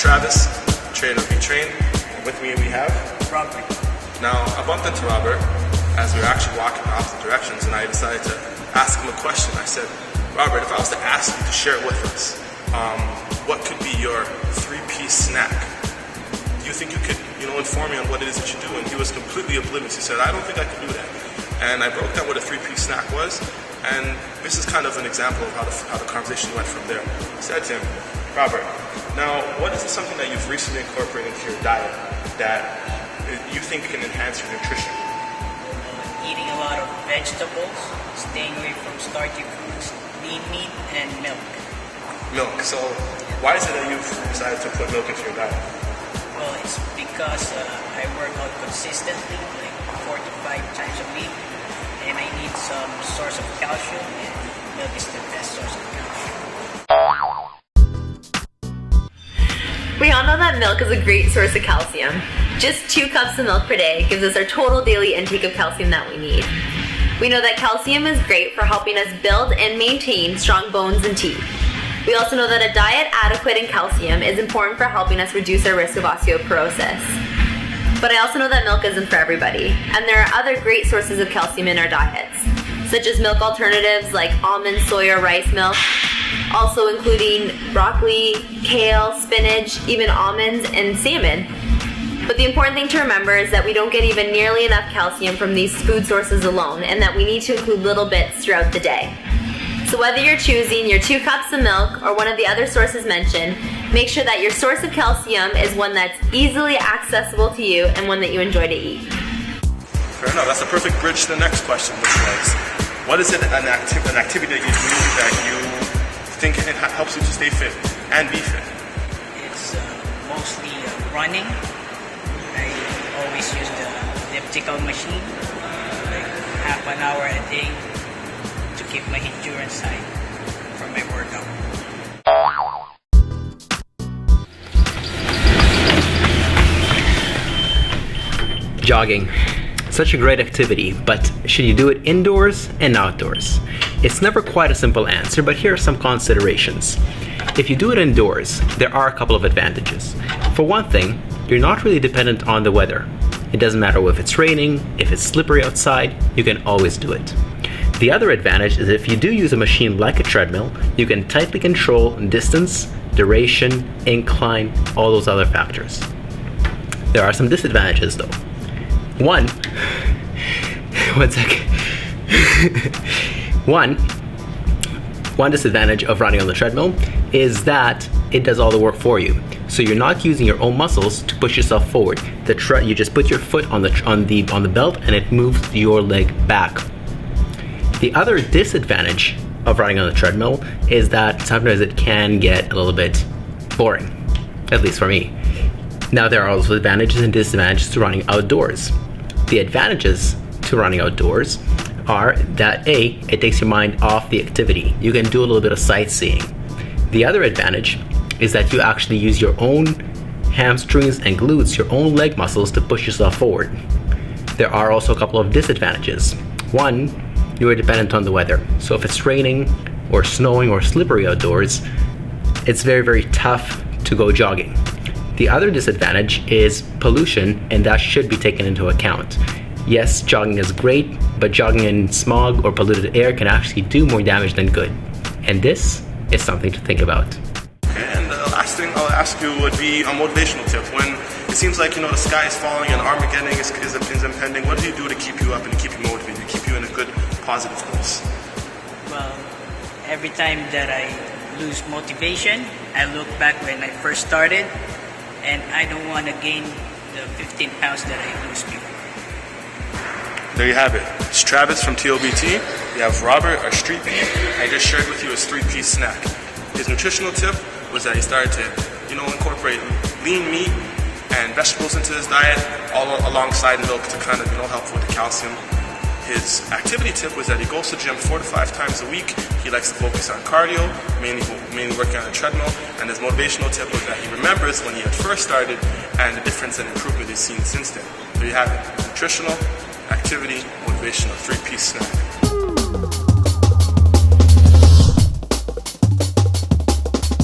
Travis, trainer of Be Trained. With me we have Robert. Now, I bumped into Robert as we were actually walking in opposite directions, and I decided to ask him a question. I said, Robert, if I was to ask you to share with us, what could be your three-piece snack? Do you think you could, inform me on what it is that you do? And he was completely oblivious. He said, I don't think I can do that. And I broke down what a three-piece snack was, and this is kind of an example of how the conversation went from there. I said to him, Robert, now, what is something that you've recently incorporated into your diet that you think can enhance your nutrition? Eating a lot of vegetables, staying away from starchy foods, lean meat, and milk. Milk. So why is it that you've decided to put milk into your diet? Well, it's because I work out consistently, like 4 to 5 times a week, and I need some source of calcium, and milk is the best source of calcium. We all know that milk is a great source of calcium. Just 2 cups of milk per day gives us our total daily intake of calcium that we need. We know that calcium is great for helping us build and maintain strong bones and teeth. We also know that a diet adequate in calcium is important for helping us reduce our risk of osteoporosis. But I also know that milk isn't for everybody, and there are other great sources of calcium in our diets, such as milk alternatives like almond, soy, or rice milk, also including broccoli, kale, spinach, even almonds, and salmon. But the important thing to remember is that we don't get even nearly enough calcium from these food sources alone, and that we need to include little bits throughout the day. So whether you're choosing your 2 cups of milk or one of the other sources mentioned, make sure that your source of calcium is one that's easily accessible to you and one that you enjoy to eat. Fair enough. That's a perfect bridge to the next question, which was, what is it an activity that you do that you think it helps you to stay fit and be fit? It's mostly running. I always use the elliptical machine, like half an hour a day, to keep my endurance high for my workout. Jogging. Such a great activity, but should you do it indoors and outdoors? It's never quite a simple answer, but here are some considerations. If you do it indoors, there are a couple of advantages. For one thing, you're not really dependent on the weather. It doesn't matter if it's raining, if it's slippery outside, you can always do it. The other advantage is if you do use a machine like a treadmill, you can tightly control distance, duration, incline, all those other factors. There are some disadvantages though. One disadvantage of running on the treadmill is that it does all the work for you. So you're not using your own muscles to push yourself forward. You just put your foot on the belt and it moves your leg back. The other disadvantage of running on the treadmill is that sometimes it can get a little bit boring, at least for me. Now there are also advantages and disadvantages to running outdoors. The advantages to running outdoors are that A, it takes your mind off the activity. You can do a little bit of sightseeing. The other advantage is that you actually use your own hamstrings and glutes, your own leg muscles to push yourself forward. There are also a couple of disadvantages. One, you are dependent on the weather. So if it's raining or snowing or slippery outdoors, it's very, very tough to go jogging. The other disadvantage is pollution, and that should be taken into account. Yes, jogging is great, but jogging in smog or polluted air can actually do more damage than good. And this is something to think about. Okay, and the last thing I'll ask you would be a motivational tip. When it seems like, the sky is falling and Armageddon is impending, what do you do to keep you up and to keep you motivated, to keep you in a good, positive place? Well, every time that I lose motivation, I look back when I first started, and I don't want to gain the 15 pounds that I lose before. There you have it. It's Travis from TOBT. We have Robert, our street Peep. I just shared with you his three-piece snack. His nutritional tip was that he started to, incorporate lean meat and vegetables into his diet, all alongside milk to kind of, help with the calcium. His activity tip was that he goes to the gym 4 to 5 times a week. He likes to focus on cardio, mainly working on the treadmill. And his motivational tip was that he remembers when he had first started and the difference and improvement he's seen since then. There you have it. Nutritional, activity, motivational, three-piece snack.